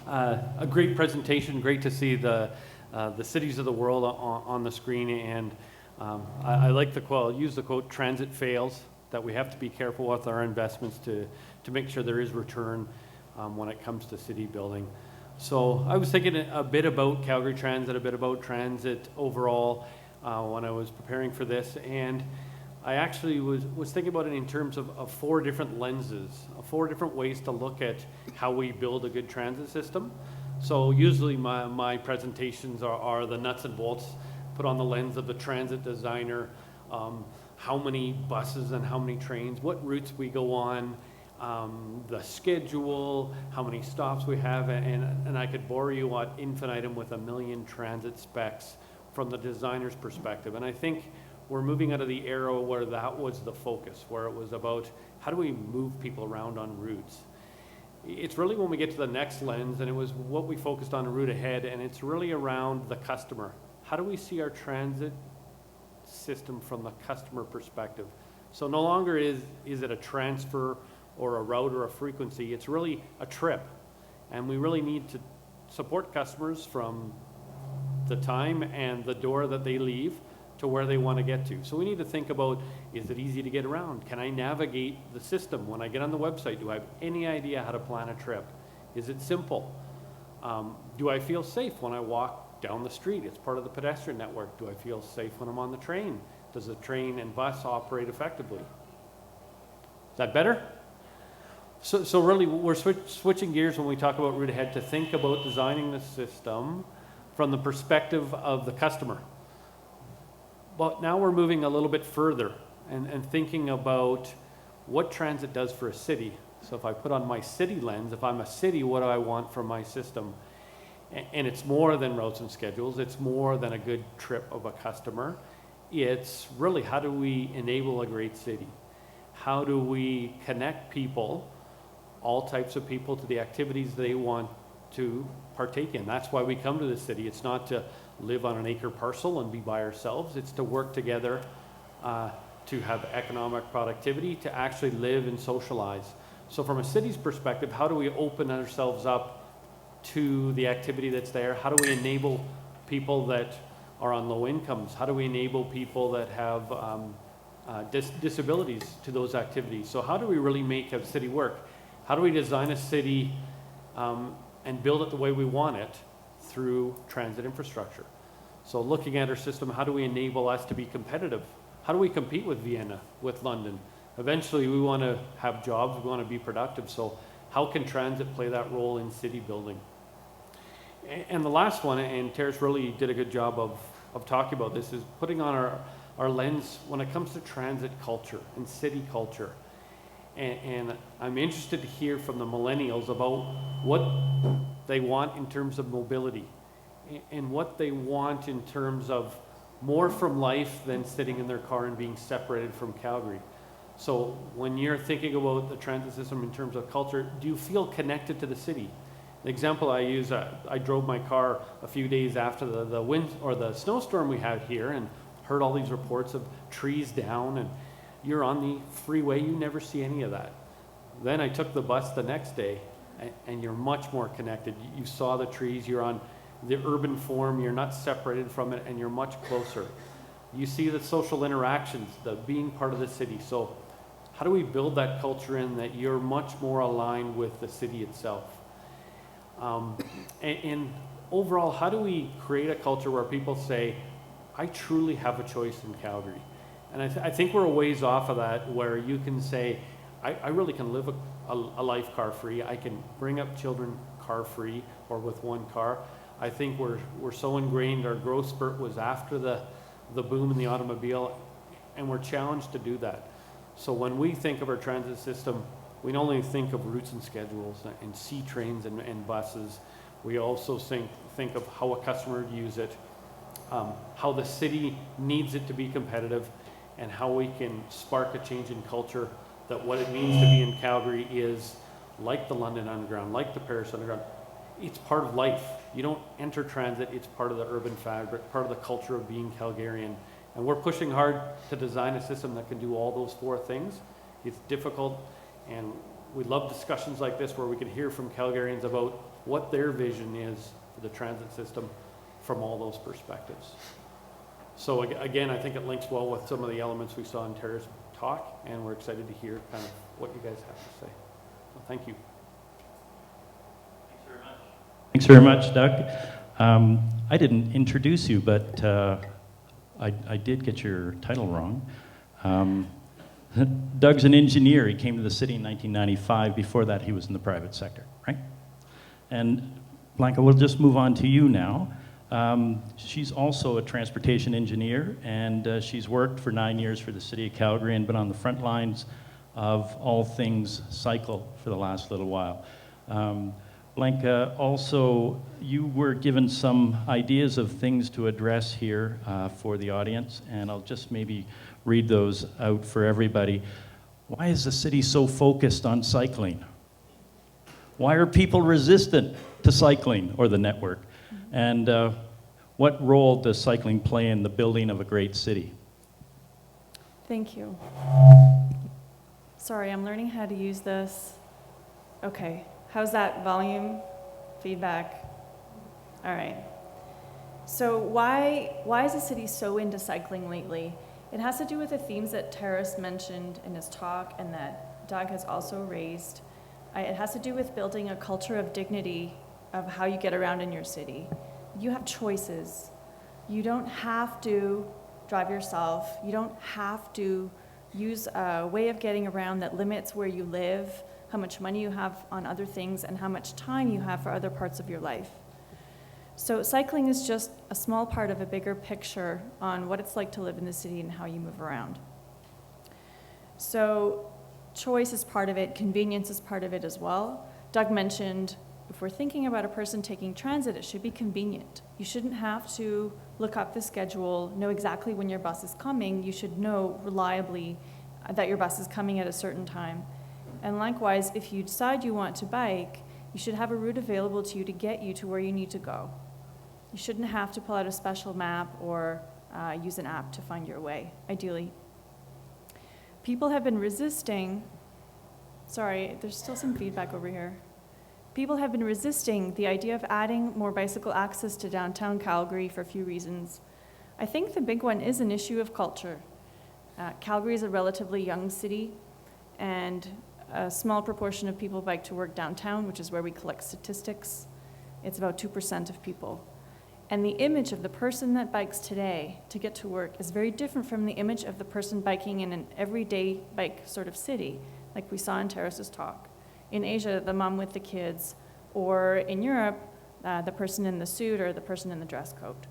A great presentation. Great to see the cities of the world on the screen. And I like the quote. I'll use the quote: "Transit fails." That we have to be careful with our investments to make sure there is return when it comes to city building. So I was thinking a bit about Calgary Transit, a bit about transit overall when I was preparing for this, and I actually was thinking about it in terms of four different lenses, four different ways to look at how we build a good transit system. So usually my presentations are the nuts and bolts, put on the lens of the transit designer, how many buses and how many trains, what routes we go on, the schedule, how many stops we have, and I could bore you ad infinitum with a million transit specs from the designer's perspective. And I think we're moving out of the era where that was the focus, where it was about how do we move people around on routes. It's really when we get to the next lens, and it was what we focused on route ahead, and it's really around the customer. How do we see our transit system from the customer perspective? So no longer is it a transfer or a route or a frequency, it's really a trip. And we really need to support customers from the time and the door that they leave to where they want to get to. So we need to think about, is it easy to get around? Can I navigate the system when I get on the website? Do I have any idea how to plan a trip? Is it simple? Do I feel safe when I walk down the street? It's part of the pedestrian network. Do I feel safe when I'm on the train? Does the train and bus operate effectively? Is that better? So really, we're switching gears when we talk about route ahead to think about designing the system from the perspective of the customer. But now we're moving a little bit further and thinking about what transit does for a city. So if I put on my city lens, if I'm a city, what do I want from my system? And it's more than routes and schedules. It's more than a good trip of a customer. It's really, how do we enable a great city? How do we connect people, all types of people, to the activities they want to partake in? That's why we come to the city. It's not to live on an acre parcel and be by ourselves. It's to work together to have economic productivity, to actually live and socialize. So from a city's perspective, how do we open ourselves up to the activity that's there? How do we enable people that are on low incomes? How do we enable people that have disabilities to those activities? So how do we really make a city work? How do we design a city and build it the way we want it through transit infrastructure? So looking at our system, how do we enable us to be competitive? How do we compete with Vienna, with London? Eventually we want to have jobs, we want to be productive, so how can transit play that role in city building? And the last one, and Terrace really did a good job of talking about this, is putting on our lens when it comes to transit culture and city culture. And I'm interested to hear from the millennials about what they want in terms of mobility and what they want in terms of more from life than sitting in their car and being separated from Calgary. So when you're thinking about the transit system in terms of culture, do you feel connected to the city? The example I use, I drove my car a few days after the wind or the snowstorm we had here and heard all these reports of trees down, and you're on the freeway, you never see any of that. Then I took the bus the next day and you're much more connected. You saw the trees, you're on the urban form, you're not separated from it, and you're much closer. You see the social interactions, the being part of the city. So how do we build that culture in that you're much more aligned with the city itself? And overall, how do we create a culture where people say, I truly have a choice in Calgary? And I think we're a ways off of that, where you can say, I really can live a life car free. I can bring up children car free or with one car. I think we're so ingrained. Our growth spurt was after the boom in the automobile, and we're challenged to do that. So when we think of our transit system, we not only think of routes and schedules and C trains and buses, we also think of how a customer would use it, how the city needs it to be competitive, and how we can spark a change in culture, that what it means to be in Calgary is like the London Underground, like the Paris Underground. It's part of life. You don't enter transit, it's part of the urban fabric, part of the culture of being Calgarian. And we're pushing hard to design a system that can do all those four things. It's difficult, and we love discussions like this where we can hear from Calgarians about what their vision is for the transit system from all those perspectives. So again, I think it links well with some of the elements we saw in Tara's talk, and we're excited to hear kind of what you guys have to say. So thank you. Thanks very much, Doug. I didn't introduce you, but I did get your title wrong. Doug's an engineer. He came to the city in 1995. Before that, he was in the private sector, right? And Blanca, we'll just move on to you now. She's also a transportation engineer, and she's worked for 9 years for the city of Calgary and been on the front lines of all things cycle for the last little while. Blanca, also, you were given some ideas of things to address here for the audience, and I'll just maybe read those out for everybody. Why is the city so focused on cycling? Why are people resistant to cycling or the network? And what role does cycling play in the building of a great city? Thank you. Sorry, I'm learning how to use this. Okay, how's that volume? Feedback? All right. So why is the city so into cycling lately? It has to do with the themes that Terrace mentioned in his talk and that Doug has also raised. It has to do with building a culture of dignity of how you get around in your city. You have choices. You don't have to drive yourself. You don't have to use a way of getting around that limits where you live, how much money you have on other things, and how much time you have for other parts of your life. So cycling is just a small part of a bigger picture on what it's like to live in the city and how you move around. So choice is part of it, convenience is part of it as well. Doug mentioned if we're thinking about a person taking transit, it should be convenient. You shouldn't have to look up the schedule, know exactly when your bus is coming. You should know reliably that your bus is coming at a certain time. And likewise, if you decide you want to bike, you should have a route available to you to get you to where you need to go. You shouldn't have to pull out a special map or use an app to find your way, ideally. People have been resisting, sorry, there's still some feedback over here. People have been resisting the idea of adding more bicycle access to downtown Calgary for a few reasons. I think the big one is an issue of culture. Calgary is a relatively young city, and a small proportion of people bike to work downtown, which is where we collect statistics. It's about 2% of people. And the image of the person that bikes today to get to work is very different from the image of the person biking in an everyday bike sort of city, like we saw in Terrace's talk. In Asia, the mom with the kids, or in Europe, the person in the suit or the person in the dress coat.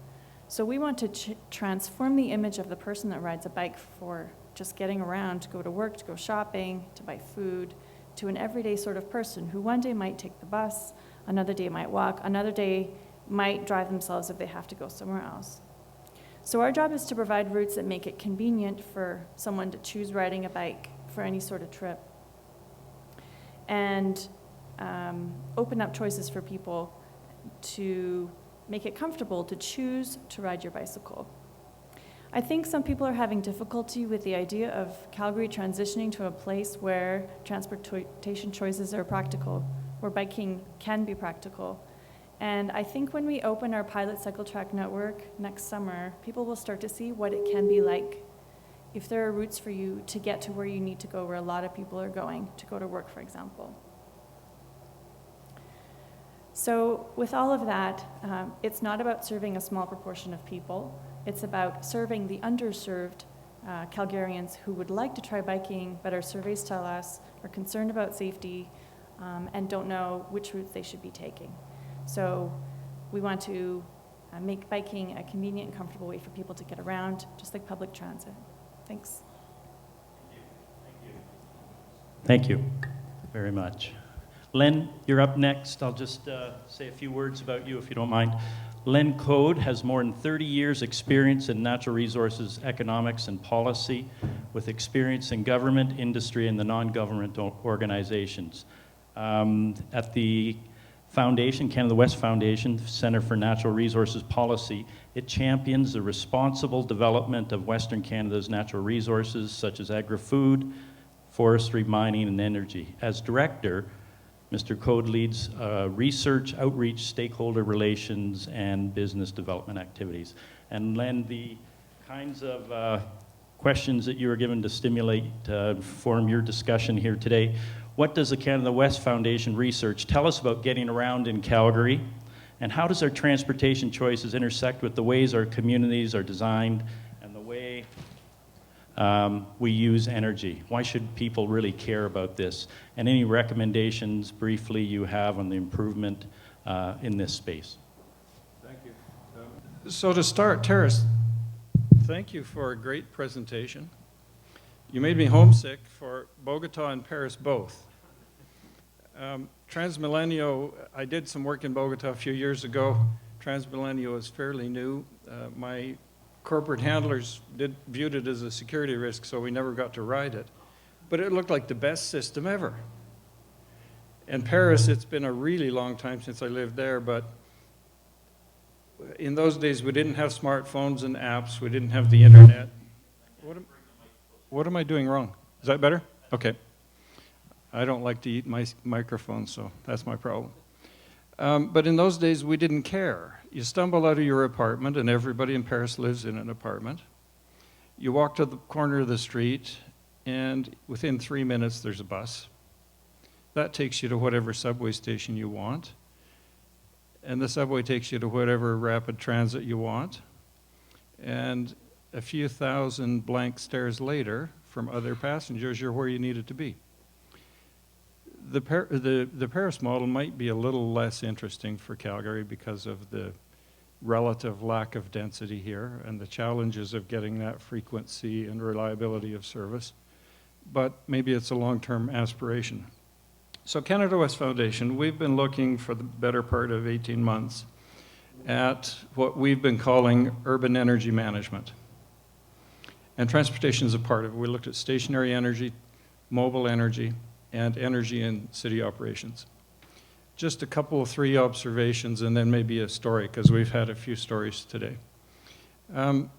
So we want to transform the image of the person that rides a bike for just getting around, to go to work, to go shopping, to buy food, to an everyday sort of person who one day might take the bus, another day might walk, another day might drive themselves if they have to go somewhere else. So our job is to provide routes that make it convenient for someone to choose riding a bike for any sort of trip, and open up choices for people to make it comfortable to choose to ride your bicycle. I think some people are having difficulty with the idea of Calgary transitioning to a place where transportation choices are practical, where biking can be practical. And I think when we open our pilot cycle track network next summer, people will start to see what it can be like if there are routes for you to get to where you need to go, where a lot of people are going to go to work, for example. So with all of that, it's not about serving a small proportion of people. It's about serving the underserved Calgarians who would like to try biking, but our surveys tell us are concerned about safety and don't know which routes they should be taking. So we want to make biking a convenient and comfortable way for people to get around, just like public transit. Thanks. Thank you very much. Len, you're up next. I'll just say a few words about you if you don't mind. Len Code has more than 30 years experience in natural resources, economics, and policy, with experience in government, industry, and the non-government organizations. At the Foundation, Canada West Foundation, Centre for Natural Resources Policy, it champions the responsible development of Western Canada's natural resources, such as agri-food, forestry, mining, and energy. As director, Mr. Code leads research, outreach, stakeholder relations, and business development activities. And Len, the kinds of questions that you were given to stimulate, form your discussion here today. What does the Canada West Foundation research tell us about getting around in Calgary? And how does our transportation choices intersect with the ways our communities are designed and the way we use energy? Why should people really care about this? And any recommendations, briefly, you have on the improvement in this space? Thank you. So to start, Terrace, thank you for a great presentation. You made me homesick for Bogota and Paris both. Transmilenio, I did some work in Bogota a few years ago. Transmilenio is fairly new. My corporate handlers viewed it as a security risk, so we never got to ride it. But it looked like the best system ever. In Paris, it's been a really long time since I lived there, but in those days, we didn't have smartphones and apps. We didn't have the internet. What am I doing wrong? Is that better? Okay. I don't like to eat my microphone, so that's my problem. But in those days, we didn't care. You stumble out of your apartment, and everybody in Paris lives in an apartment. You walk to the corner of the street, and within 3 minutes, there's a bus. That takes you to whatever subway station you want. And the subway takes you to whatever rapid transit you want. And a few thousand blank stares later from other passengers, you're where you needed to be. The Paris model might be a little less interesting for Calgary because of the relative lack of density here and the challenges of getting that frequency and reliability of service. But maybe it's a long-term aspiration. So Canada West Foundation, we've been looking for the better part of 18 months at what we've been calling urban energy management. And transportation is a part of it. We looked at stationary energy, mobile energy, and energy in city operations. Just a couple of 3 observations and then maybe a story, because we've had a few stories today. One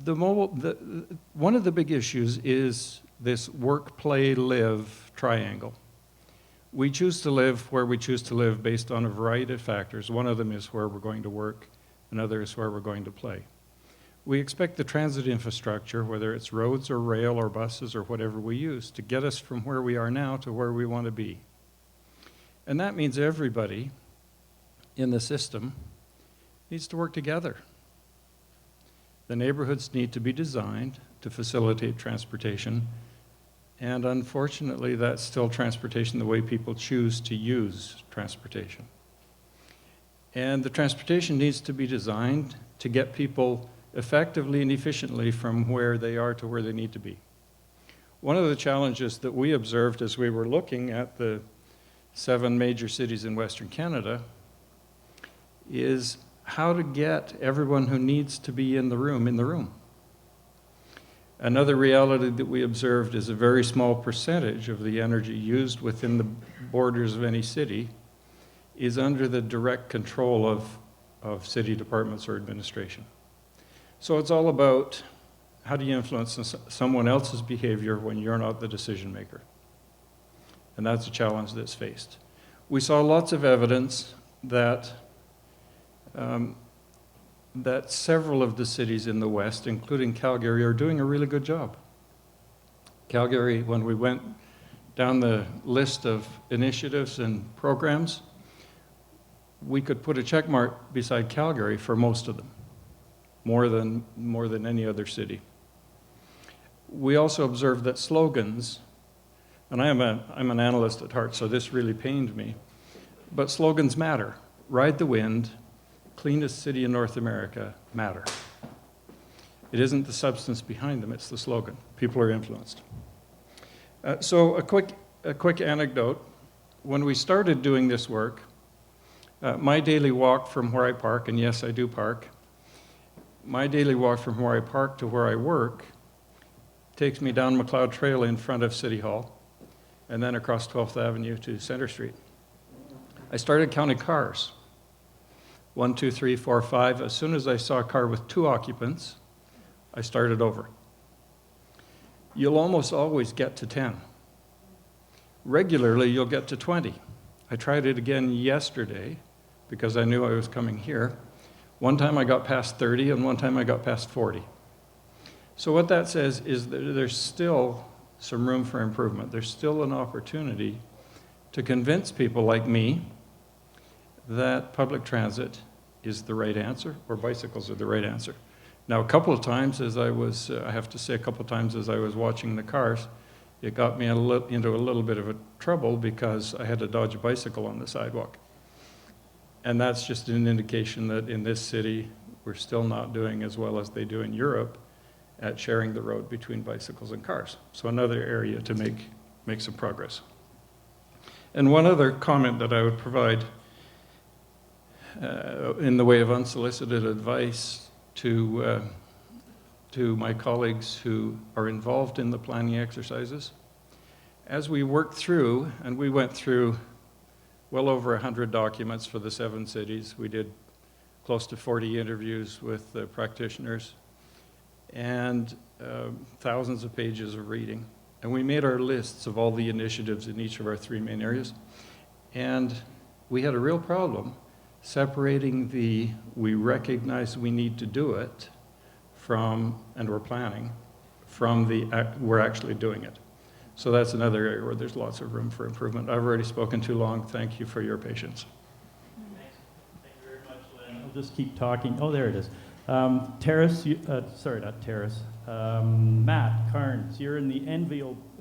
of the big issues is this work, play, live triangle. We choose to live where we choose to live based on a variety of factors. One of them is where we're going to work, another is where we're going to play. We expect the transit infrastructure, whether it's roads or rail or buses or whatever we use, to get us from where we are now to where we want to be. And that means everybody in the system needs to work together. The neighborhoods need to be designed to facilitate transportation, and unfortunately, that's still transportation the way people choose to use transportation. And the transportation needs to be designed to get people effectively and efficiently from where they are to where they need to be. One of the challenges that we observed as we were looking at the 7 major cities in Western Canada is how to get everyone who needs to be in the room. Another reality that we observed is a very small percentage of the energy used within the borders of any city is under the direct control of city departments or administration. So it's all about how do you influence someone else's behavior when you're not the decision maker. And that's a challenge that's faced. We saw lots of evidence that several of the cities in the West, including Calgary, are doing a really good job. Calgary, when we went down the list of initiatives and programs, we could put a check mark beside Calgary for most of them, more than any other city. We also observed that slogans, and I'm an analyst at heart, so this really pained me, but slogans matter. Ride the wind, cleanest city in North America matter. It isn't the substance behind them, it's the slogan. People are influenced. So a quick anecdote. When we started doing this work, my daily walk from where I park, and yes, I do park, my daily walk from where I park to where I work takes me down McLeod Trail in front of City Hall, and then across 12th Avenue to Center Street. I started counting cars. 1, 2, 3, 4, 5. As soon as I saw a car with 2 occupants, I started over. You'll almost always get to 10. Regularly, you'll get to 20. I tried it again yesterday because I knew I was coming here. One time I got past 30, and one time I got past 40. So what that says is that there's still some room for improvement. There's still an opportunity to convince people like me that public transit is the right answer, or bicycles are the right answer. Now, a couple of times as I was, I have to say a couple of times as I was watching the cars, it got me into a little bit of a trouble because I had to dodge a bicycle on the sidewalk. And that's just an indication that in this city, we're still not doing as well as they do in Europe at sharing the road between bicycles and cars. So another area to make some progress. And one other comment that I would provide in the way of unsolicited advice to my colleagues who are involved in the planning exercises. As we work through, and we went through well over 100 documents for the 7 cities. We did close to 40 interviews with practitioners and thousands of pages of reading. And we made our lists of all the initiatives in each of our 3 main areas. And we had a real problem separating the we recognize we need to do it from, and we're planning, from the we're actually doing it. So that's another area where there's lots of room for improvement. I've already spoken too long. Thank you for your patience. Thank you very much, Len. I'll just keep talking. Oh, there it is. Terrace, sorry, not Terrace. Matt Carnes, you're in the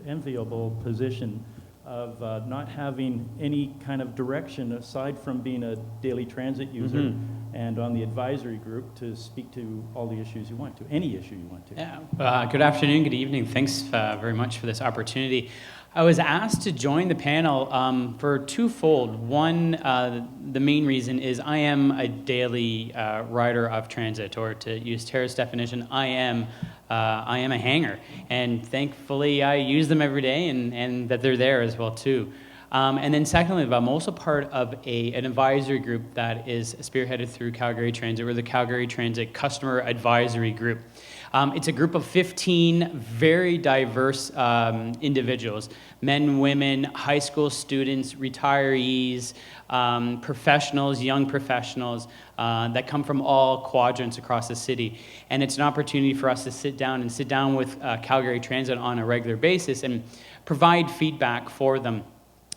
enviable position of not having any kind of direction aside from being a daily transit user and on the advisory group to speak to all the issues you want to, any issue you want to. Yeah. Good afternoon, good evening. Thanks very much for this opportunity. I was asked to join the panel for twofold. One, the main reason is I am a daily rider of transit, or to use Tara's definition, I am a hanger. And thankfully, I use them every day, and that they're there as well, too. And then secondly, I'm also part of an advisory group that is spearheaded through Calgary Transit. We're the Calgary Transit Customer Advisory Group. It's a group of 15 very diverse individuals, men, women, high school students, retirees, professionals, young professionals that come from all quadrants across the city. And it's an opportunity for us to sit down with Calgary Transit on a regular basis and provide feedback for them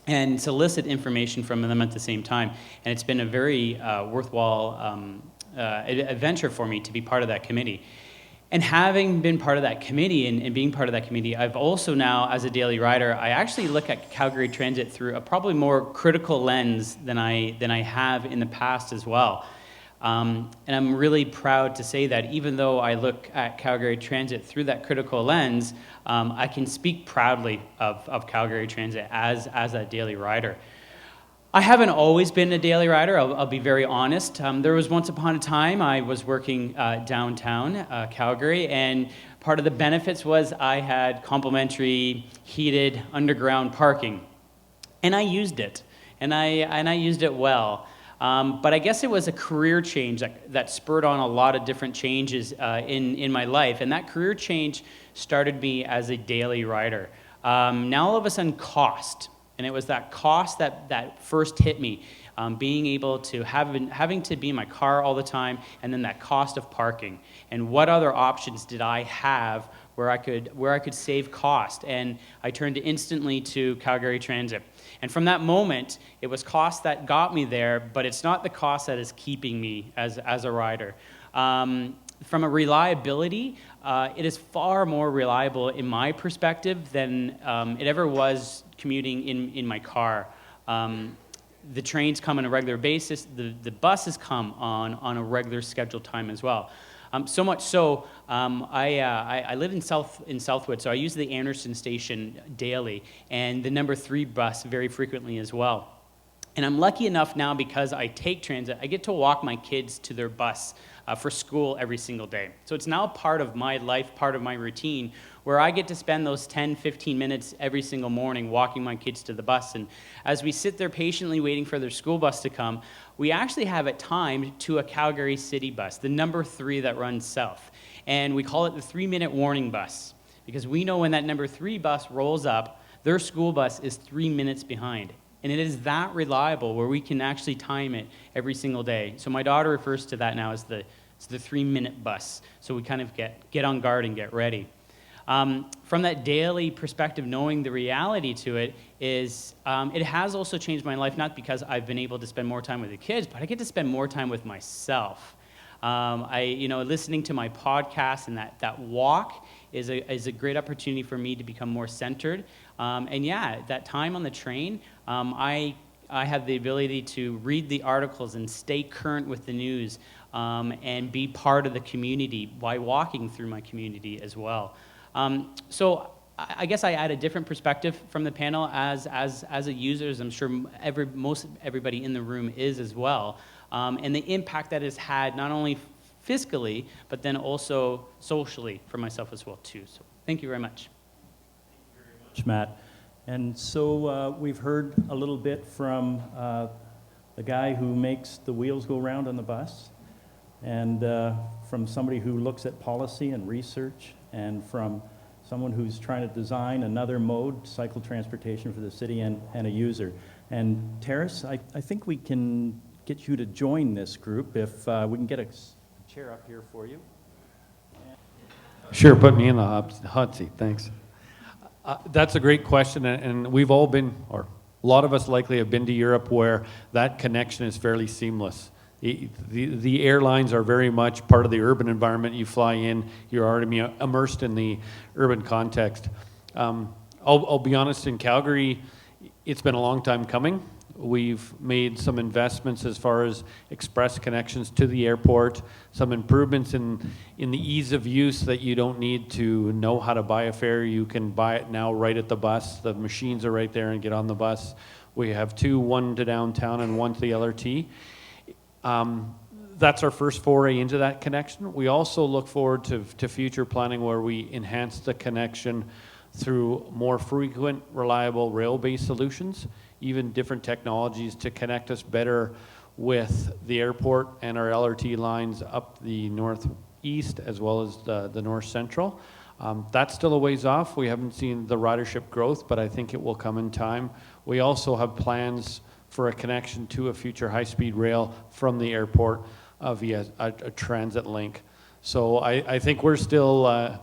and solicit information from them at the same time. And it's been a very worthwhile adventure for me to be part of that committee. And having been part of that committee and being part of that committee, I've also now, as a daily rider, I actually look at Calgary Transit through a probably more critical lens than I have in the past as well. And I'm really proud to say that even though I look at Calgary Transit through that critical lens, I can speak proudly of Calgary Transit as a daily rider. I haven't always been a daily rider, I'll be very honest. There was once upon a time I was working downtown Calgary, and part of the benefits was I had complimentary heated underground parking. And I used it, and I used it well. But I guess it was a career change that spurred on a lot of different changes in my life. And that career change started me as a daily rider. Now all of a sudden, cost. And it was that cost that first hit me, being able to having to be in my car all the time, and then that cost of parking. And what other options did I have where I could save cost? And I turned instantly to Calgary Transit. And from that moment, it was cost that got me there, but it's not the cost that is keeping me as a rider. From a reliability, it is far more reliable in my perspective than it ever was commuting in my car. The trains come on a regular basis. The buses come on a regular scheduled time as well. So much so, I live in Southwood, so I use the Anderson station daily, and the number 3 bus very frequently as well. And I'm lucky enough now, because I take transit, I get to walk my kids to their bus for school every single day. So it's now part of my life, part of my routine, where I get to spend those 10, 15 minutes every single morning walking my kids to the bus. And as we sit there patiently waiting for their school bus to come, we actually have it timed to a Calgary City bus, the number 3 that runs south. And we call it the 3-minute warning bus, because we know when that number 3 bus rolls up, their school bus is 3 minutes behind. And it is that reliable where we can actually time it every single day. So my daughter refers to that now as the 3-minute bus. So we kind of get on guard and get ready. From that daily perspective, knowing the reality to it is, it has also changed my life, not because I've been able to spend more time with the kids, but I get to spend more time with myself. Listening to my podcast and that walk is a great opportunity for me to become more centered. That time on the train, I have the ability to read the articles and stay current with the news, and be part of the community by walking through my community as well. So I guess I add a different perspective from the panel as a user, as I'm sure most everybody in the room is as well, and the impact that has had not only fiscally, but then also socially for myself as well too. So thank you very much. Matt. And so we've heard a little bit from the guy who makes the wheels go round on the bus, and from somebody who looks at policy and research, and from someone who's trying to design another mode, cycle transportation for the city, and a user. And Terrace, I think we can get you to join this group if we can get a chair up here for you. Sure, put me in the hot seat, thanks. That's a great question, and we've all been, or a lot of us likely have been to Europe where that connection is fairly seamless. The airlines are very much part of the urban environment. You fly in, you're already immersed in the urban context. I'll be honest, in Calgary, it's been a long time coming. We've made some investments as far as express connections to the airport, some improvements in the ease of use that you don't need to know how to buy a fare. You can buy it now right at the bus. The machines are right there and get on the bus. We have two, one to downtown and one to the LRT. That's our first foray into that connection. We also look forward to future planning where we enhance the connection through more frequent, reliable rail-based solutions, even different technologies to connect us better with the airport and our LRT lines up the northeast as well as the north central. That's still a ways off. We haven't seen the ridership growth, but I think it will come in time. We also have plans for a connection to a future high-speed rail from the airport via a transit link. So I think we're still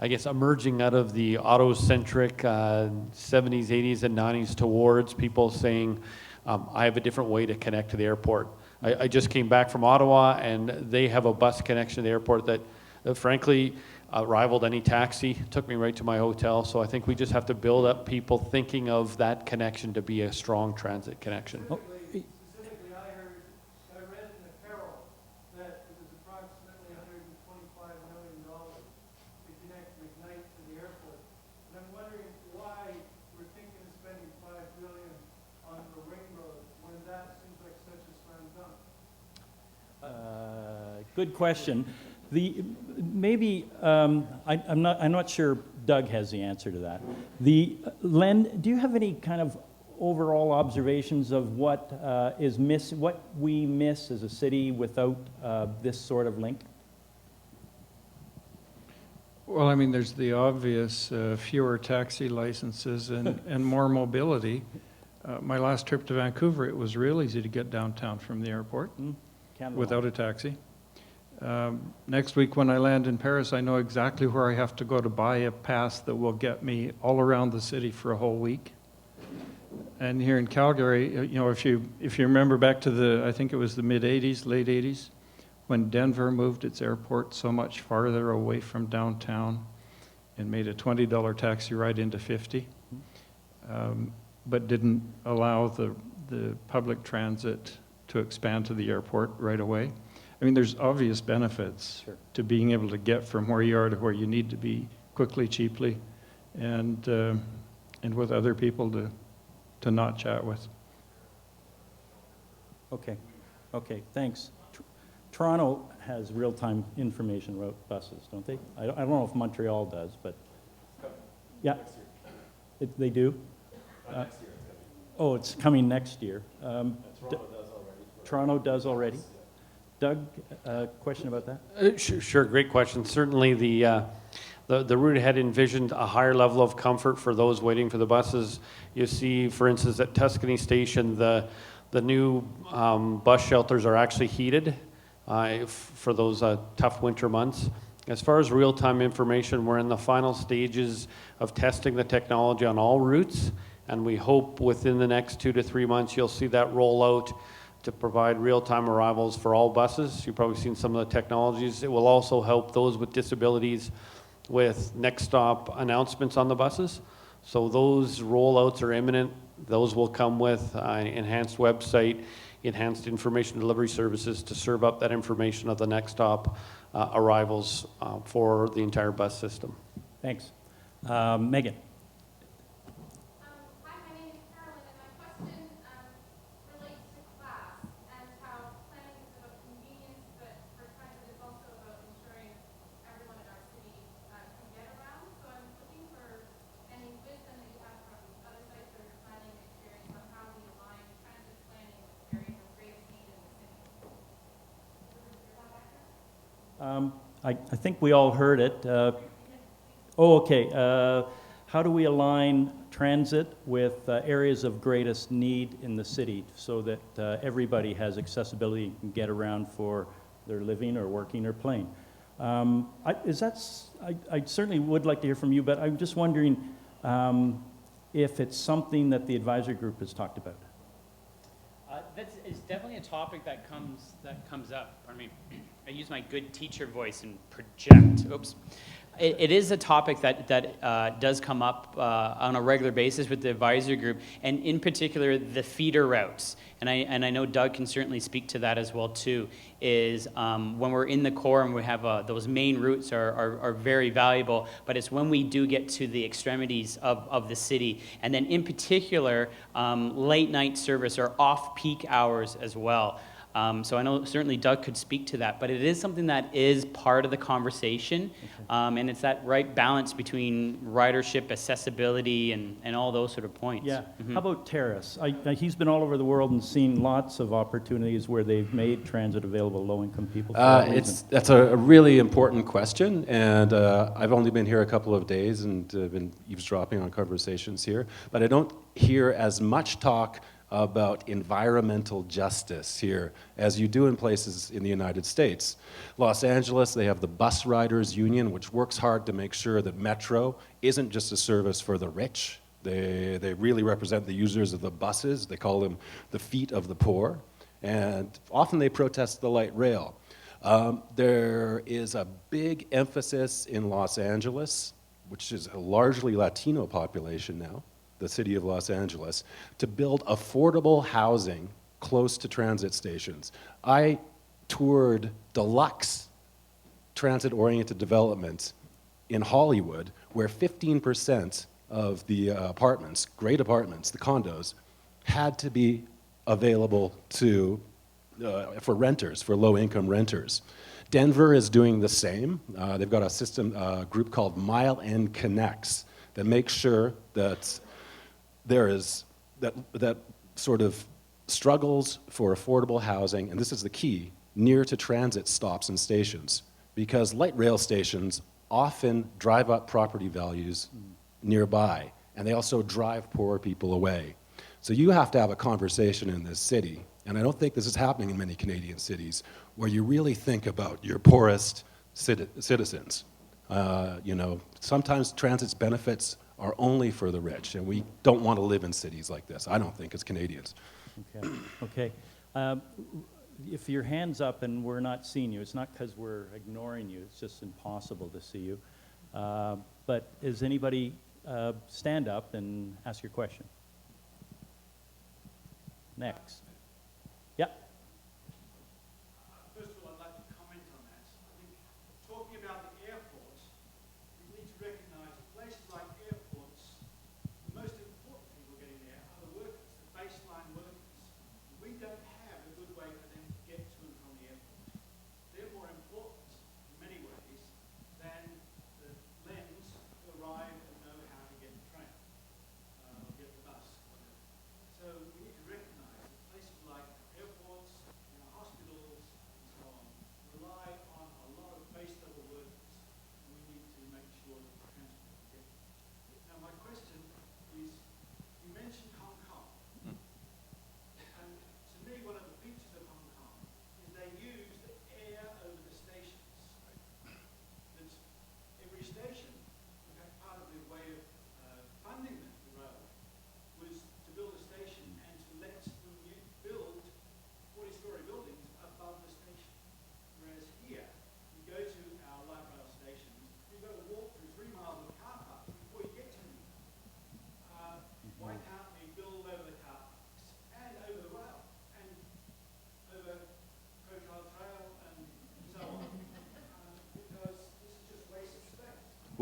emerging out of the auto-centric 70s, 80s, and 90s towards people saying, I have a different way to connect to the airport. I just came back from Ottawa, and they have a bus connection to the airport that frankly, rivaled any taxi, took me right to my hotel. So I think we just have to build up people thinking of that connection to be a strong transit connection. Oh. Specifically, I read in the Carol that it was approximately $125 million to connect McKnight to the airport. And I'm wondering why we're thinking of spending $5 billion on the ring road when that seems like such a slam dunk. Good question. I'm not sure Doug has the answer to that. Len, do you have any kind of overall observations of what we miss as a city without this sort of link? Well, I mean, there's the obvious fewer taxi licenses and more mobility. My last trip to Vancouver, it was real easy to get downtown from the airport without a taxi. Next week when I land in Paris, I know exactly where I have to go to buy a pass that will get me all around the city for a whole week. And here in Calgary, if you remember back to I think it was the mid-'80s, late 80s, when Denver moved its airport so much farther away from downtown and made a $20 taxi ride into $50, but didn't allow the public transit to expand to the airport right away. I mean, there's obvious benefits to being able to get from where you are to where you need to be quickly, cheaply, and with other people to not chat with. Okay, thanks. Toronto has real-time information about buses, don't they? I don't know if Montreal does, but yeah, they do. Next year. Oh, it's coming next year. Toronto does already. Doug, question about that? Sure, great question. Certainly the the route ahead envisioned a higher level of comfort for those waiting for the buses. You see, for instance, at Tuscany Station, the new bus shelters are actually heated for those tough winter months. As far as real-time information, we're in the final stages of testing the technology on all routes, and we hope within the next 2 to 3 months you'll see that roll out to provide real-time arrivals for all buses. You've probably seen some of the technologies. It will also help those with disabilities with next stop announcements on the buses. So those rollouts are imminent. Those will come with enhanced website, enhanced information delivery services to serve up that information of the next stop arrivals for the entire bus system. Thanks. Megan. Hi, my name is Carolyn, and my question relates to class and how planning is about convenience, but for transit is also about ensuring everyone in our city can get around. So I'm looking for any wisdom that you have from other sites or your planning experience on how we align transit planning with areas of greatest need in the city. Is that accurate? I think we all heard it. Okay. How do we align transit with areas of greatest need in the city so that everybody has accessibility and can get around for their living or working or playing? I certainly would like to hear from you, but I'm just wondering if it's something that the advisory group has talked about. It's definitely a topic that comes up. I mean, I use my good teacher voice and project. Oops. It is a topic that does come up on a regular basis with the advisory group, and in particular the feeder routes. And I know Doug can certainly speak to that as well too. Is when we're in the core and we have those main routes are very valuable, but it's when we do get to the extremities of the city, and then in particular late night service or off-peak hours as well. So I know certainly Doug could speak to that, but it is something that is part of the conversation, and it's that right balance between ridership, accessibility, and all those sort of points. Yeah. How about Terrace? He's been all over the world and seen lots of opportunities where they've made transit available to low-income people. That's a really important question, and I've only been here a couple of days and been eavesdropping on conversations here, but I don't hear as much talk about environmental justice here as you do in places in the United States. Los Angeles, they have the Bus Riders Union, which works hard to make sure that Metro isn't just a service for the rich. They really represent the users of the buses. They call them the feet of the poor, and often they protest the light rail. There is a big emphasis in Los Angeles, which is a largely Latino population now, the city of Los Angeles, to build affordable housing close to transit stations. I toured deluxe transit-oriented developments in Hollywood where 15% of the apartments, great apartments, the condos, had to be available to for renters, for low-income renters. Denver is doing the same. They've got a system group called Mile End Connects that makes sure that there is that sort of struggles for affordable housing, and this is the key, near to transit stops and stations, because light rail stations often drive up property values nearby, and they also drive poor people away. So you have to have a conversation in this city, and I don't think this is happening in many Canadian cities, where you really think about your poorest citizens. Sometimes transit's benefits are only for the rich, and we don't want to live in cities like this, I don't think, as Canadians. Okay. If your hand's up and we're not seeing you, it's not because we're ignoring you, it's just impossible to see you. But is anybody stand up and ask your question? Next. Yeah. First of all, I'd like to comment on that. I think talking about the airports, we need to recognize that places like airports, the most important people getting there are the workers, the baseline workers. We don't have a good way for them to get to and from the airport. They're more important in many ways than the lens to arrive and know how to get the train or get the bus. So we need to recognize that places like airports,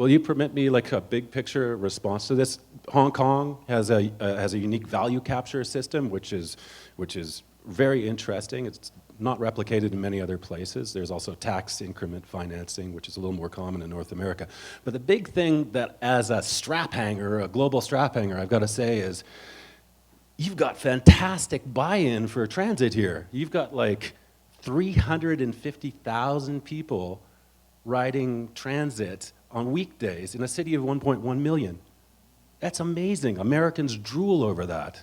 will you permit me like a big picture response to this? Hong Kong has a unique value capture system, which is very interesting. It's not replicated in many other places. There's also tax increment financing, which is a little more common in North America. But the big thing that as a straphanger, a global straphanger, I've got to say is, you've got fantastic buy-in for transit here. You've got like 350,000 people riding transit on weekdays in a city of 1.1 million. That's amazing. Americans drool over that.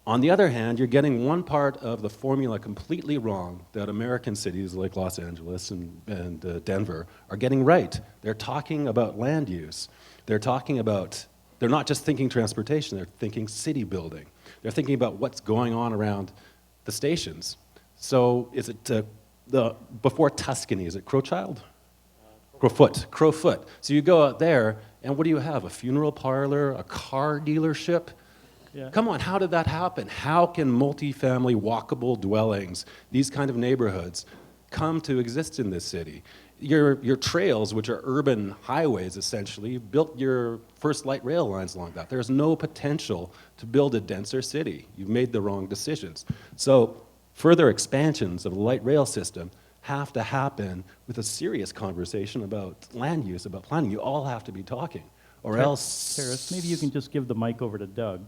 On the other hand, you're getting one part of the formula completely wrong that American cities like Los Angeles and Denver are getting right. They're talking about land use. They're not just thinking transportation, they're thinking city building. They're thinking about what's going on around the stations. So is it before Tuscany, is it Crowchild? Crowfoot. So you go out there, and what do you have? A funeral parlor, a car dealership? Yeah. Come on, how did that happen? How can multifamily walkable dwellings, these kind of neighborhoods, come to exist in this city? Your trails, which are urban highways essentially, you built your first light rail lines along that. There's no potential to build a denser city. You've made the wrong decisions. So further expansions of the light rail system have to happen with a serious conversation about land use, about planning. You all have to be talking, or else... Terrace, maybe you can just give the mic over to Doug.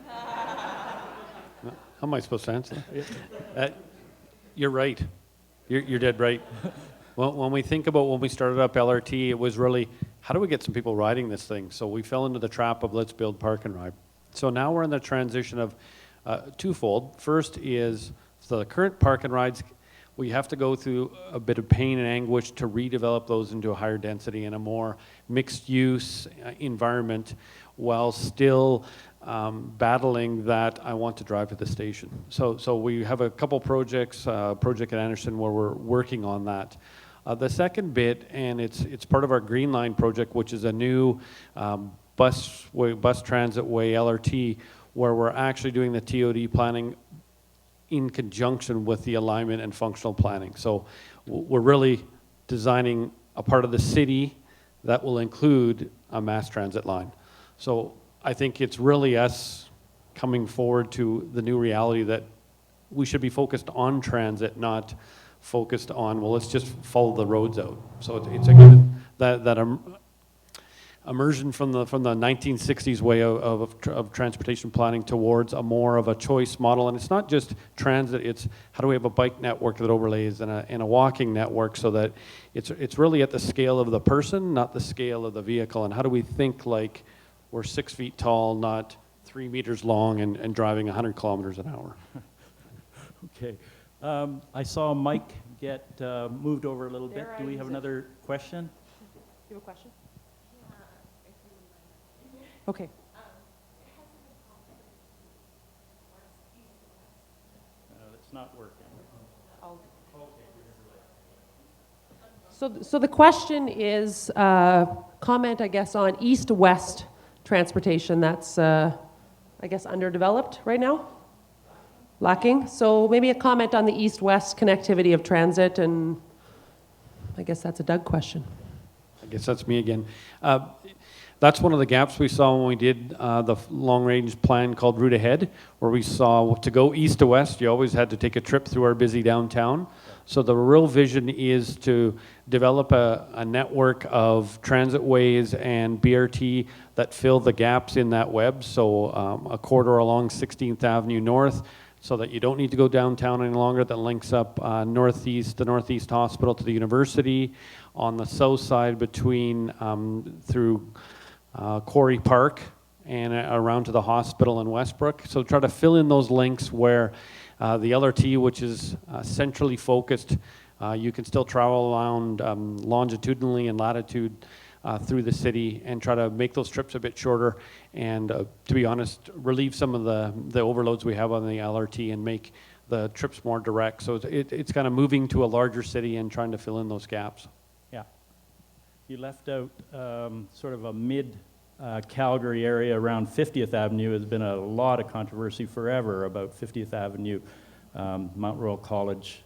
How am I supposed to answer that? You're right. You're dead right. Well, when we think about when we started up LRT, it was really, how do we get some people riding this thing? So we fell into the trap of let's build park and ride. So now we're in the transition of twofold. First is the current park and rides, we have to go through a bit of pain and anguish to redevelop those into a higher density and a more mixed use environment while still battling that I want to drive to the station. So we have a couple projects, project at Anderson where we're working on that. The second bit, and it's part of our Green Line project, which is a new bus transit way, LRT, where we're actually doing the TOD planning in conjunction with the alignment and functional planning. So we're really designing a part of the city that will include a mass transit line. So I think it's really us coming forward to the new reality that we should be focused on transit, not focused on, well, let's just follow the roads out. So it's again that immersion from the 1960s way of transportation planning towards a more of a choice model. And it's not just transit, it's how do we have a bike network that overlays and a walking network so that it's really at the scale of the person, not the scale of the vehicle. And how do we think like we're 6 feet tall, not 3 meters long and driving 100 kilometers an hour. Okay. I saw Mike get moved over a little bit. There Do we I have use it. another question? You have a question? Okay. It's not working. So the question is comment, I guess, on east-west transportation that's, I guess, underdeveloped right now? Lacking? So maybe a comment on the east-west connectivity of transit, and I guess that's a Doug question. I guess that's me again. That's one of the gaps we saw when we did the long-range plan called Route Ahead, where we saw to go east to west, you always had to take a trip through our busy downtown. So the real vision is to develop a network of transit ways and BRT that fill the gaps in that web. So a corridor along 16th Avenue North, so that you don't need to go downtown any longer, that links up the Northeast Hospital to the university, on the south side between through Quarry Park and around to the hospital in Westbrook. So try to fill in those links where the LRT, which is centrally focused, you can still travel around longitudinally and latitude through the city and try to make those trips a bit shorter and, to be honest, relieve some of the overloads we have on the LRT and make the trips more direct. So it's kind of moving to a larger city and trying to fill in those gaps. Yeah. You left out sort of a mid-Calgary area around 50th Avenue. There's been a lot of controversy forever about 50th Avenue, Mount Royal College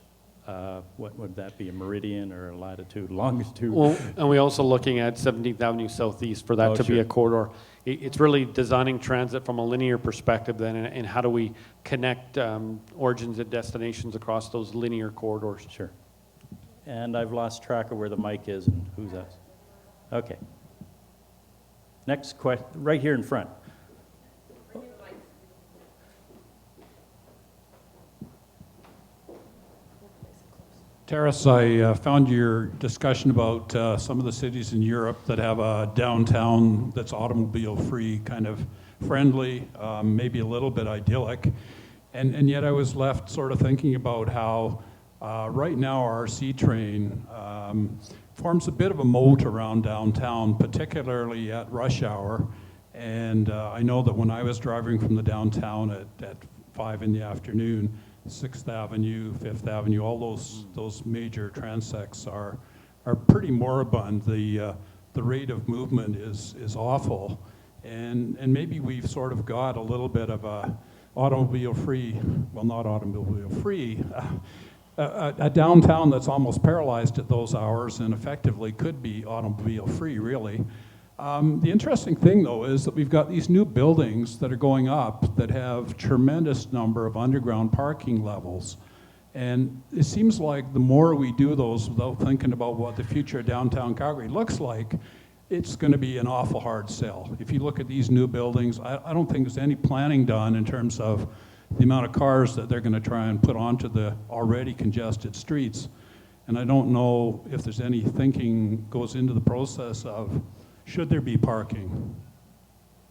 what would that be, a meridian or a latitude, longitude? Well, and we're also looking at 17th Avenue Southeast for that Oh, to be sure. a corridor. It's really designing transit from a linear perspective then, and how do we connect origins and destinations across those linear corridors. Sure. And I've lost track of where the mic is and who's that. Okay. Next question, right here in front. Terrace, I found your discussion about some of the cities in Europe that have a downtown that's automobile-free, kind of friendly, maybe a little bit idyllic. And yet I was left sort of thinking about how right now our C train forms a bit of a moat around downtown, particularly at rush hour. And I know that when I was driving from the downtown at 5 in the afternoon, 6th Avenue, 5th Avenue, all those major transects are pretty moribund. The rate of movement is awful, and maybe we've sort of got a little bit of a automobile-free, well, not automobile-free, a downtown that's almost paralyzed at those hours and effectively could be automobile-free, really. The interesting thing, though, is that we've got these new buildings that are going up that have tremendous number of underground parking levels. And it seems like the more we do those without thinking about what the future of downtown Calgary looks like, it's going to be an awful hard sell. If you look at these new buildings, I don't think there's any planning done in terms of the amount of cars that they're going to try and put onto the already congested streets. And I don't know if there's any thinking goes into the process of should there be parking?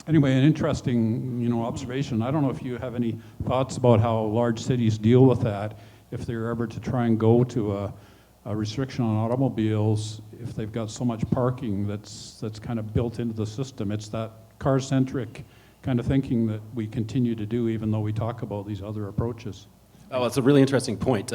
Anyway, an interesting, observation. I don't know if you have any thoughts about how large cities deal with that, if they're ever to try and go to a restriction on automobiles, if they've got so much parking that's kind of built into the system. It's that car-centric kind of thinking that we continue to do, even though we talk about these other approaches. Oh, it's a really interesting point.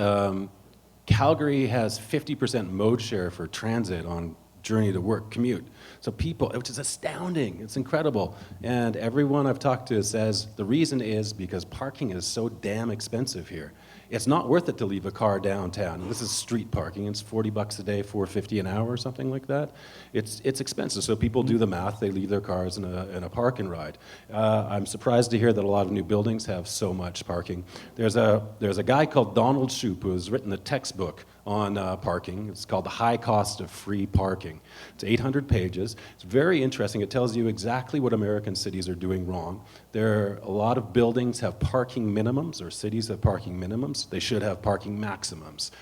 Calgary has 50% mode share for transit on journey to work commute. So people, which is astounding, it's incredible. And everyone I've talked to says the reason is because parking is so damn expensive here. It's not worth it to leave a car downtown. This is street parking. It's $40 a day, $4.50 an hour, or something like that. It's expensive, so people do the math. They leave their cars in a park and ride. I'm surprised to hear that a lot of new buildings have so much parking. There's a guy called Donald Shoup who has written a textbook on parking. It's called The High Cost of Free Parking. It's 800 pages. It's very interesting. It tells you exactly what American cities are doing wrong. A lot of buildings have parking minimums, or cities have parking minimums. They should have parking maximums.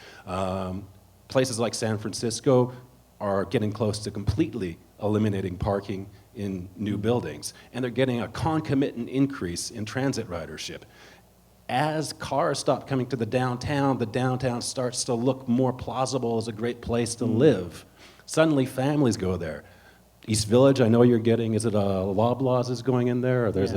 Places like San Francisco are getting close to completely eliminating parking in new buildings, and they're getting a concomitant increase in transit ridership. As cars stop coming to the downtown starts to look more plausible as a great place to live. Suddenly families go there. East Village, I know you're getting, is it a Loblaws is going in there? Or there's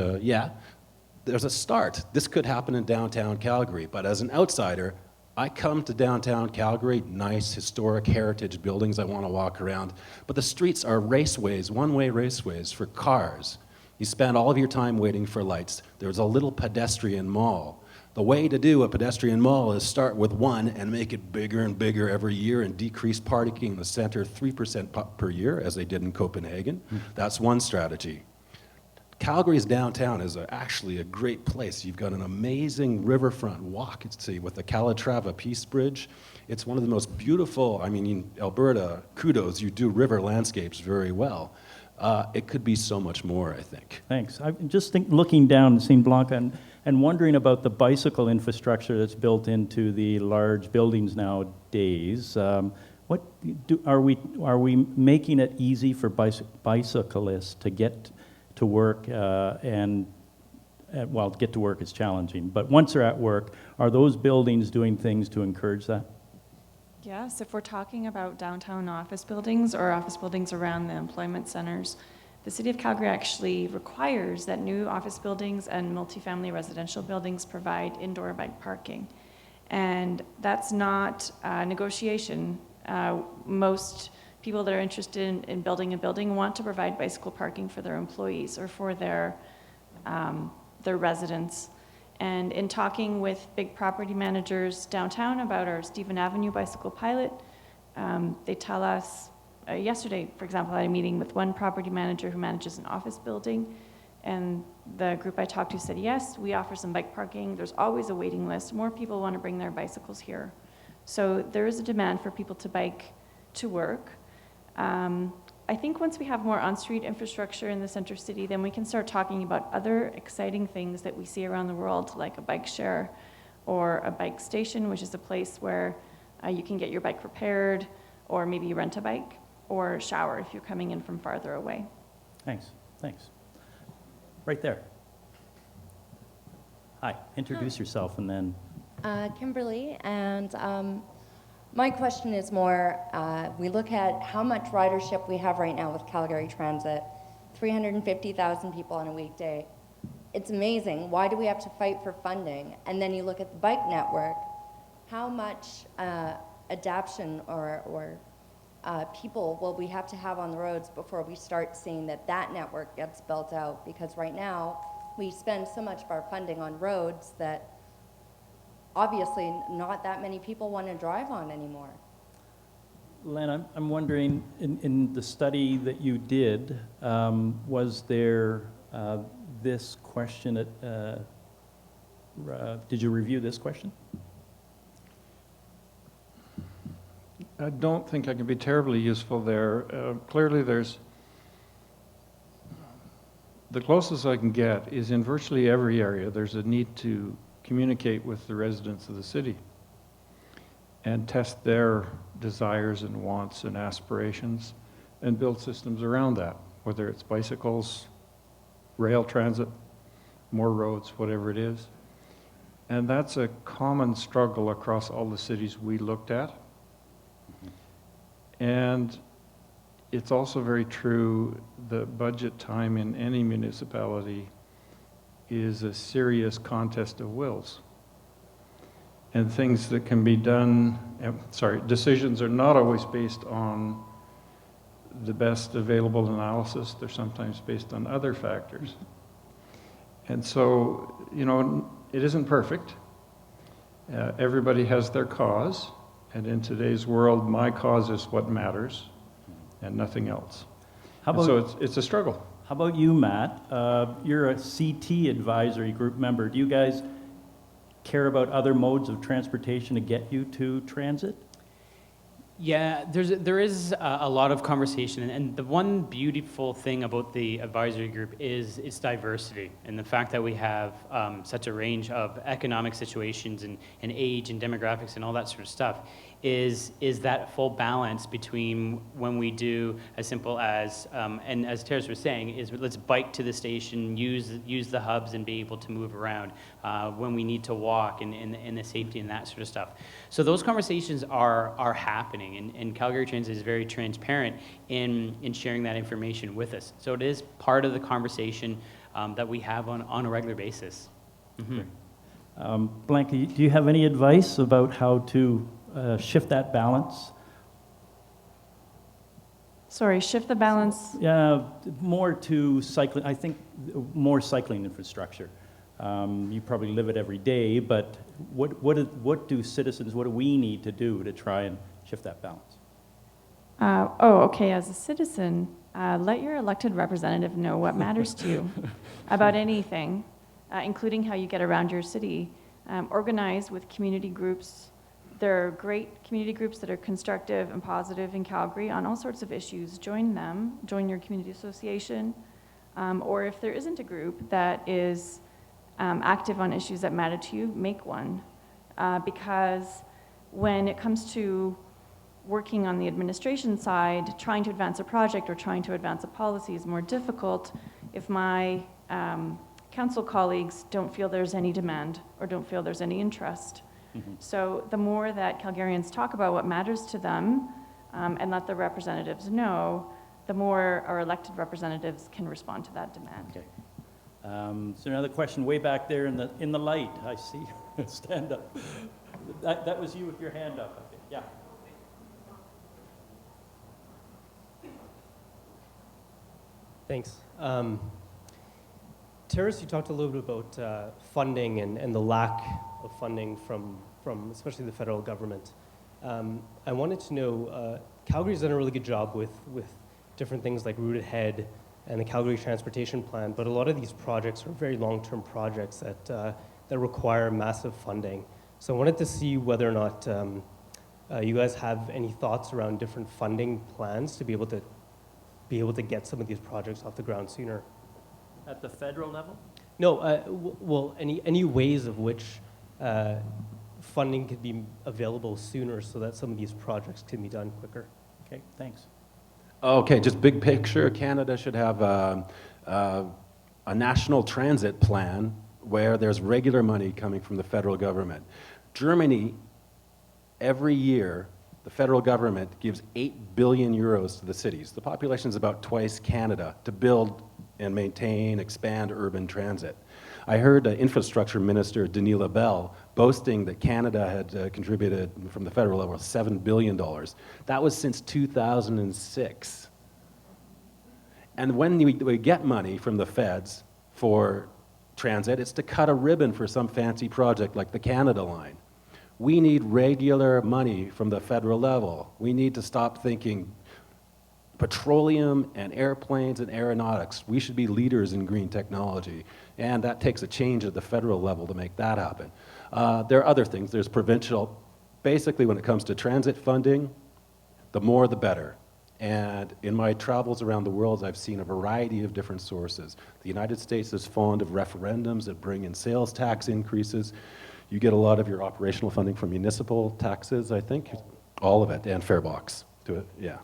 there's a start. This could happen in downtown Calgary, but as an outsider, I come to downtown Calgary, nice historic heritage buildings I want to walk around, but the streets are raceways, one-way raceways for cars. You spend all of your time waiting for lights. There's a little pedestrian mall. The way to do a pedestrian mall is start with one and make it bigger and bigger every year and decrease parking in the center 3% per year, as they did in Copenhagen. That's one strategy. Calgary's downtown is actually a great place. You've got an amazing riverfront walk, with the Calatrava Peace Bridge. It's one of the most beautiful, in Alberta, kudos, you do river landscapes very well. It could be so much more, I think. Thanks. I'm just looking down St. Blanca and wondering about the bicycle infrastructure that's built into the large buildings nowadays. Are we making it easy for bicyclists to get to work get to work is challenging, but once they're at work, are those buildings doing things to encourage that? Yes, if we're talking about downtown office buildings or office buildings around the employment centers, the City of Calgary actually requires that new office buildings and multifamily residential buildings provide indoor bike parking. And that's not negotiation. Most people that are interested in building a building want to provide bicycle parking for their employees or for their residents. And in talking with big property managers downtown about our Stephen Avenue bicycle pilot, they tell us, yesterday, for example, I had a meeting with one property manager who manages an office building, and the group I talked to said, yes, we offer some bike parking. There's always a waiting list. More people want to bring their bicycles here. So there is a demand for people to bike to work. I think once we have more on-street infrastructure in the center city, then we can start talking about other exciting things that we see around the world, like a bike share or a bike station, which is a place where you can get your bike repaired, or maybe you rent a bike, or shower if you're coming in from farther away. Thanks. Right there. Hi, introduce yourself and then. Kimberly, and my question is more, we look at how much ridership we have right now with Calgary Transit, 350,000 people on a weekday. It's amazing. Why do we have to fight for funding? And then you look at the bike network, how much adaptation or people will we have to have on the roads before we start seeing that network gets built out? Because right now, we spend so much of our funding on roads that obviously not that many people want to drive on anymore. Len, I'm wondering, in the study that you did, was there this question, did you review this question? I don't think I can be terribly useful there. Clearly there's, the closest I can get is in virtually every area there's a need to communicate with the residents of the city and test their desires and wants and aspirations and build systems around that, whether it's bicycles, rail transit, more roads, whatever it is. And that's a common struggle across all the cities we looked at. And it's also very true that budget time in any municipality is a serious contest of wills. And things that can be done, decisions are not always based on the best available analysis. They're sometimes based on other factors. And so, it isn't perfect. Everybody has their cause. And in today's world, my cause is what matters and nothing else. So it's a struggle. How about you, Matt? You're a CT advisory group member. Do you guys care about other modes of transportation to get you to transit? Yeah, there is a lot of conversation, and the one beautiful thing about the advisory group is its diversity, and the fact that we have such a range of economic situations and age and demographics and all that sort of stuff is that full balance between when we do as simple as, and as Terrace was saying, is let's bike to the station, use the hubs and be able to move around when we need to walk and the safety and that sort of stuff. So those conversations are happening, and Calgary Transit is very transparent in sharing that information with us. So it is part of the conversation that we have on a regular basis. Mm-hmm. Blanca, do you have any advice about how to shift that balance? Sorry, shift the balance. Yeah, more to cycling. I think more cycling infrastructure. You probably live it every day, but what do citizens, what do we need to do to try and shift that balance? Okay, as a citizen, let your elected representative know what matters to you about anything, including how you get around your city. Organize with community groups. There are great community groups that are constructive and positive in Calgary on all sorts of issues. Join them, join your community association, or if there isn't a group that is active on issues that matter to you, make one. Because when it comes to working on the administration side, trying to advance a project or trying to advance a policy is more difficult if my council colleagues don't feel there's any demand or don't feel there's any interest. Mm-hmm. So the more that Calgarians talk about what matters to them and let the representatives know, the more our elected representatives can respond to that demand. Okay. So another question way back there in the light. I see. Stand up. That was you with your hand up, I think. Yeah. Thanks. Terrace, you talked a little bit about funding and the lack of funding from especially the federal government. I wanted to know, Calgary's done a really good job with different things like Route Ahead and the Calgary Transportation Plan, but a lot of these projects are very long-term projects that require massive funding. So I wanted to see whether or not you guys have any thoughts around different funding plans to be able to get some of these projects off the ground sooner. At the federal level? No, well, any ways of which funding could be available sooner so that some of these projects can be done quicker. Okay, thanks. Okay, just big picture, Canada should have a national transit plan where there's regular money coming from the federal government. Germany, every year, the federal government gives 8 billion euros to the cities. The population is about twice Canada to build and maintain, expand urban transit. I heard Infrastructure Minister Denis Labelle boasting that Canada had contributed from the federal level $7 billion. That was since 2006. And when we get money from the feds for transit, it's to cut a ribbon for some fancy project like the Canada Line. We need regular money from the federal level. We need to stop thinking petroleum and airplanes and aeronautics. We should be leaders in green technology. And that takes a change at the federal level to make that happen. There are other things. There's provincial. Basically, when it comes to transit funding, the more the better. And in my travels around the world, I've seen a variety of different sources. The United States is fond of referendums that bring in sales tax increases. You get a lot of your operational funding from municipal taxes, I think. All of it, and fare box. To it, yeah.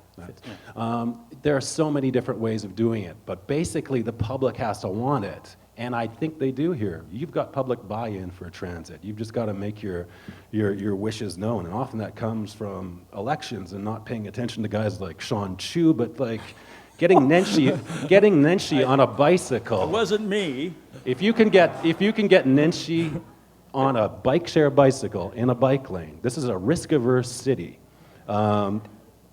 There are so many different ways of doing it, but basically the public has to want it, and I think they do here. You've got public buy-in for transit. You've just got to make your wishes known, and often that comes from elections and not paying attention to guys like Sean Chu, but like getting Nenshi on a bicycle. It wasn't me. If you can get Nenshi on a bike share bicycle in a bike lane, this is a risk-averse city.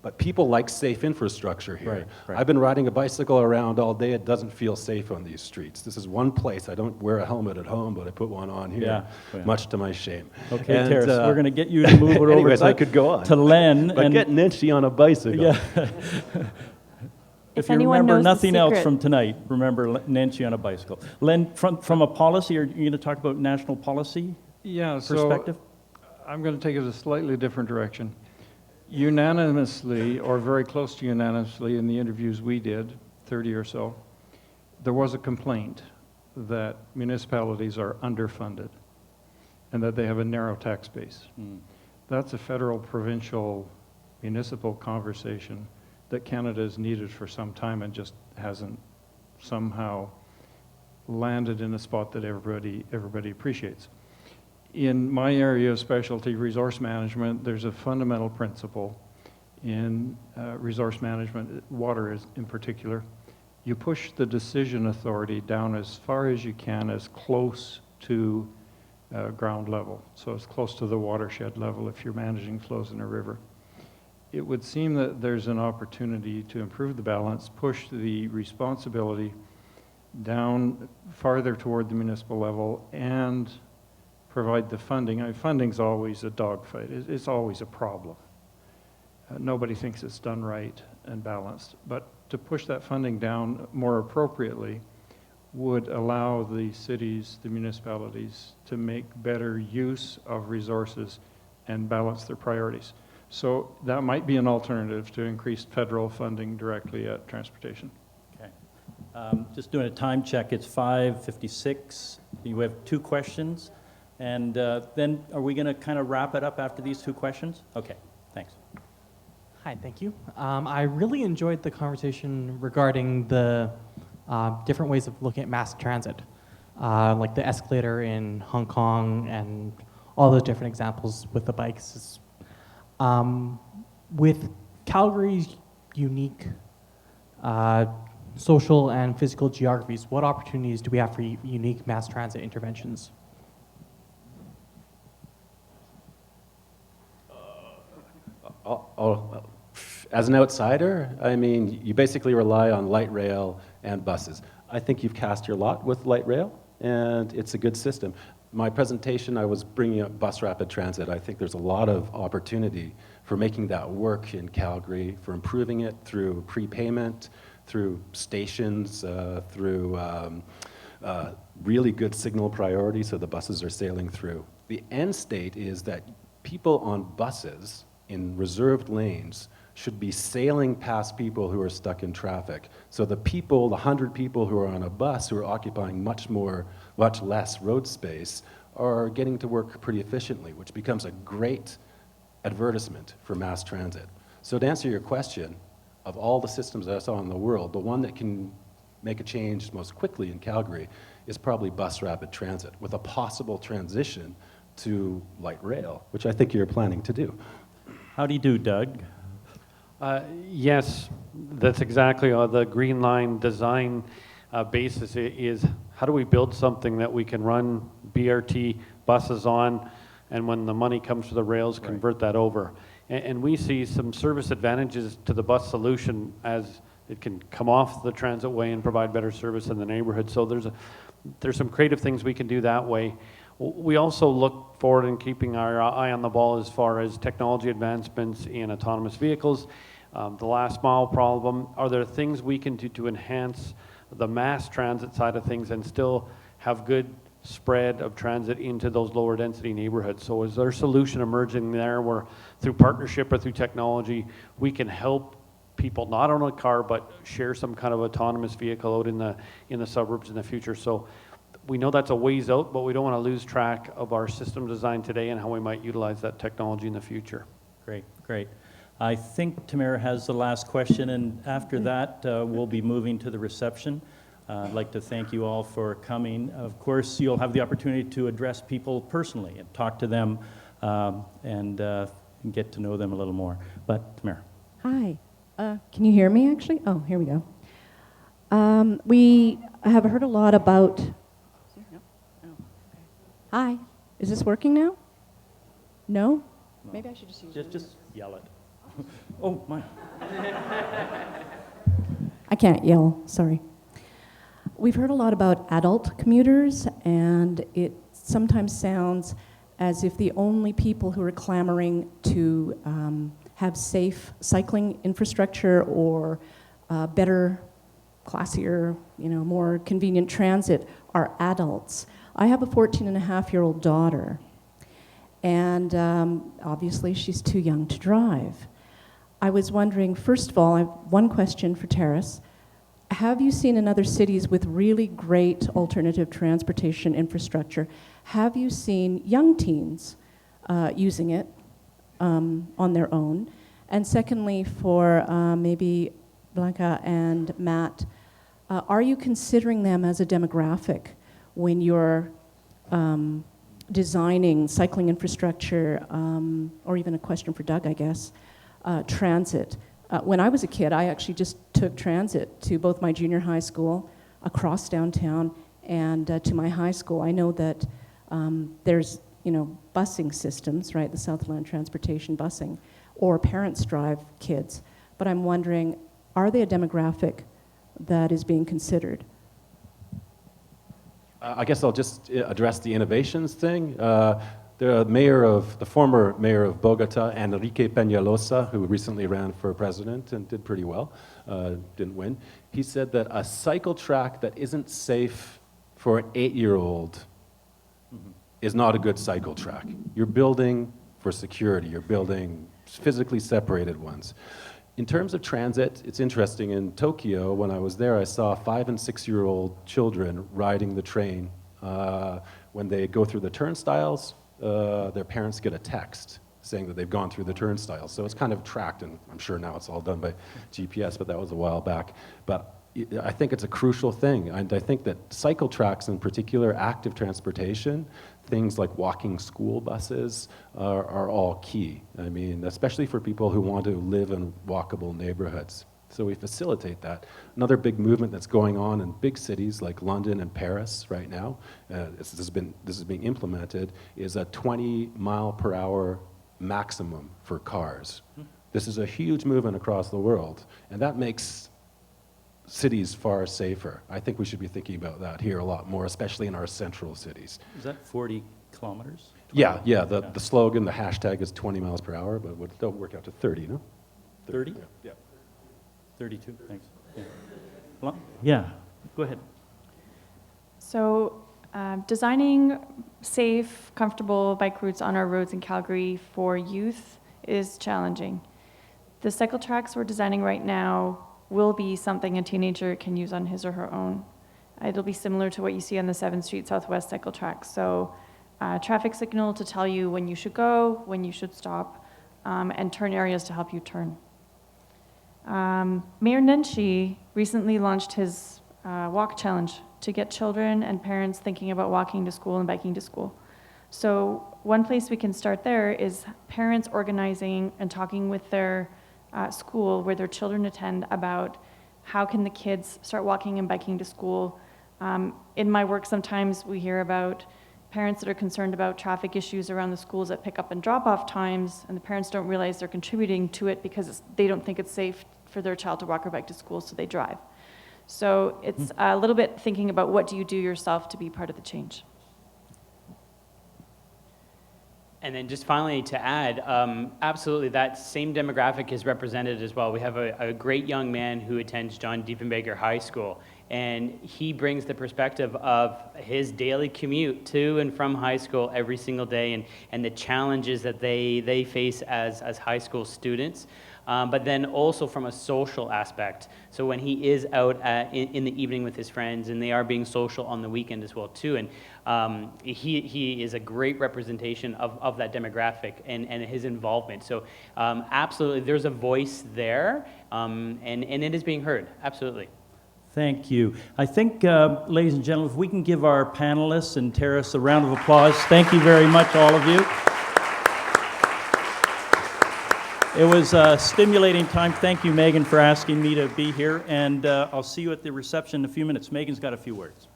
But people like safe infrastructure here. Right. I've been riding a bicycle around all day. It doesn't feel safe on these streets. This is one place. I don't wear a helmet at home, but I put one on here, much to my shame. Okay, and, Terrace, we're going to get you to move it over anyways, I could go on. to Len. But get Nenshi on a bicycle. Yeah. If you anyone remember knows the nothing else secret- from tonight, remember Nancy on a bicycle. Len, from a policy, are you going to talk about national policy Yeah, perspective? so I'm going to take it a slightly different direction. Unanimously, or very close to unanimously in the interviews we did, 30 or so, there was a complaint that municipalities are underfunded and that they have a narrow tax base. That's a federal, provincial, municipal conversation that Canada has needed for some time and just hasn't somehow landed in a spot that everybody appreciates. In my area of specialty, resource management, there's a fundamental principle in resource management, water is in particular. You push the decision authority down as far as you can, as close to ground level, so as close to the watershed level if you're managing flows in a river. It would seem that there's an opportunity to improve the balance, push the responsibility down farther toward the municipal level, and provide the funding. I mean, funding's always a dogfight. It's always a problem. Nobody thinks it's done right and balanced. But to push that funding down more appropriately would allow the cities, the municipalities, to make better use of resources and balance their priorities. So that might be an alternative to increased federal funding directly at transportation. Okay. Just doing a time check. It's 5:56. You have 2 questions. And then are we going to kind of wrap it up after these 2 questions? Okay, thanks. Hi, thank you. I really enjoyed the conversation regarding the different ways of looking at mass transit, like the escalator in Hong Kong and all those different examples with the bikes. With Calgary's unique social and physical geographies, what opportunities do we have for unique mass transit interventions? As an outsider, I mean, you basically rely on light rail and buses. I think you've cast your lot with light rail, and it's a good system. My presentation, I was bringing up bus rapid transit. I think there's a lot of opportunity for making that work in Calgary, for improving it through prepayment, through stations, through really good signal priority so the buses are sailing through. The end state is that people on buses in reserved lanes should be sailing past people who are stuck in traffic. So the people, the 100 people who are on a bus who are occupying much less road space are getting to work pretty efficiently, which becomes a great advertisement for mass transit. So to answer your question, of all the systems that I saw in the world, the one that can make a change most quickly in Calgary is probably bus rapid transit, with a possible transition to light rail, which I think you're planning to do. How do you do, Doug? Yes, that's exactly the Green Line design basis is how do we build something that we can run BRT buses on, and when the money comes to the rails, convert that over. And we see some service advantages to the bus solution as it can come off the transit way and provide better service in the neighborhood. So there's some creative things we can do that way. We also look forward in keeping our eye on the ball as far as technology advancements in autonomous vehicles. The last mile problem, are there things we can do to enhance the mass transit side of things and still have good spread of transit into those lower density neighborhoods? So is there a solution emerging there where through partnership or through technology we can help people not own a car but share some kind of autonomous vehicle out in the suburbs in the future? So we know that's a ways out, but we don't want to lose track of our system design today and how we might utilize that technology in the future. Great, great. I think Tamara has the last question, and after that, we'll be moving to the reception. I'd like to thank you all for coming. Of course, you'll have the opportunity to address people personally and talk to them and get to know them a little more. But, Tamara. Hi. Can you hear me, actually? Oh, here we go. We have heard a lot about... Hi. Is this working now? No? Maybe I should just use... Just yell it. Oh, my. I can't yell, sorry. We've heard a lot about adult commuters, and it sometimes sounds as if the only people who are clamoring to have safe cycling infrastructure or better, classier, more convenient transit are adults. I have a 14-and-a-half-year-old daughter, and obviously she's too young to drive. I was wondering, first of all, I have one question for Terrace. Have you seen in other cities with really great alternative transportation infrastructure, have you seen young teens using it on their own? And secondly, for maybe Blanca and Matt, are you considering them as a demographic when you're designing cycling infrastructure, or even a question for Doug, I guess, transit? When I was a kid, I actually just took transit to both my junior high school, across downtown, and to my high school. I know that there's, busing systems, right, the Southland Transportation busing, or parents drive kids. But I'm wondering, are they a demographic that is being considered? I guess I'll just address the innovations thing. The former mayor of Bogota, Enrique Peñalosa, who recently ran for president and did pretty well, didn't win. He said that a cycle track that isn't safe for an 8-year-old is not a good cycle track. You're building for security. You're building physically separated ones. In terms of transit, it's interesting. In Tokyo, when I was there, I saw 5- and 6-year-old children riding the train. When they go through the turnstiles, their parents get a text saying that they've gone through the turnstiles. So it's kind of tracked, and I'm sure now it's all done by GPS, but that was a while back. But I think it's a crucial thing. And I think that cycle tracks, in particular, active transportation, things like walking school buses are all key. I mean, especially for people who want to live in walkable neighborhoods. So we facilitate that. Another big movement that's going on in big cities like London and Paris right now, this is being implemented, is a 20-mile-per-hour maximum for cars. This is a huge movement across the world, and that makes cities far safer. I think we should be thinking about that here a lot more, especially in our central cities. Is that 40 kilometers? Yeah, the slogan, the hashtag is 20 miles per hour, but they'll work out to 30, no? 30? Yeah. 32, thanks. Yeah. Well, yeah, go ahead. So, designing safe, comfortable bike routes on our roads in Calgary for youth is challenging. The cycle tracks we're designing right now will be something a teenager can use on his or her own. It'll be similar to what you see on the 7th Street Southwest cycle track. So, traffic signal to tell you when you should go, when you should stop, and turn areas to help you turn. Mayor Nenshi recently launched his walk challenge to get children and parents thinking about walking to school and biking to school. So one place we can start there is parents organizing and talking with their school where their children attend about how can the kids start walking and biking to school. In my work, sometimes we hear about parents that are concerned about traffic issues around the schools at pick-up and drop-off times, and the parents don't realize they're contributing to it because they don't think it's safe for their child to walk or bike to school, so they drive. So it's a little bit thinking about what do you do yourself to be part of the change. And then just finally to add, absolutely that same demographic is represented as well. We have a great young man who attends John Diefenbaker High School, and he brings the perspective of his daily commute to and from high school every single day and the challenges that they face as high school students. But then also from a social aspect. So when he is out in the evening with his friends, and they are being social on the weekend as well too, and he is a great representation of that demographic and his involvement. So absolutely, there's a voice there, and it is being heard, absolutely. Thank you. I think, ladies and gentlemen, if we can give our panelists and Terrace a round of applause. Thank you very much, all of you. It was a stimulating time. Thank you, Megan, for asking me to be here, and I'll see you at the reception in a few minutes. Megan's got a few words.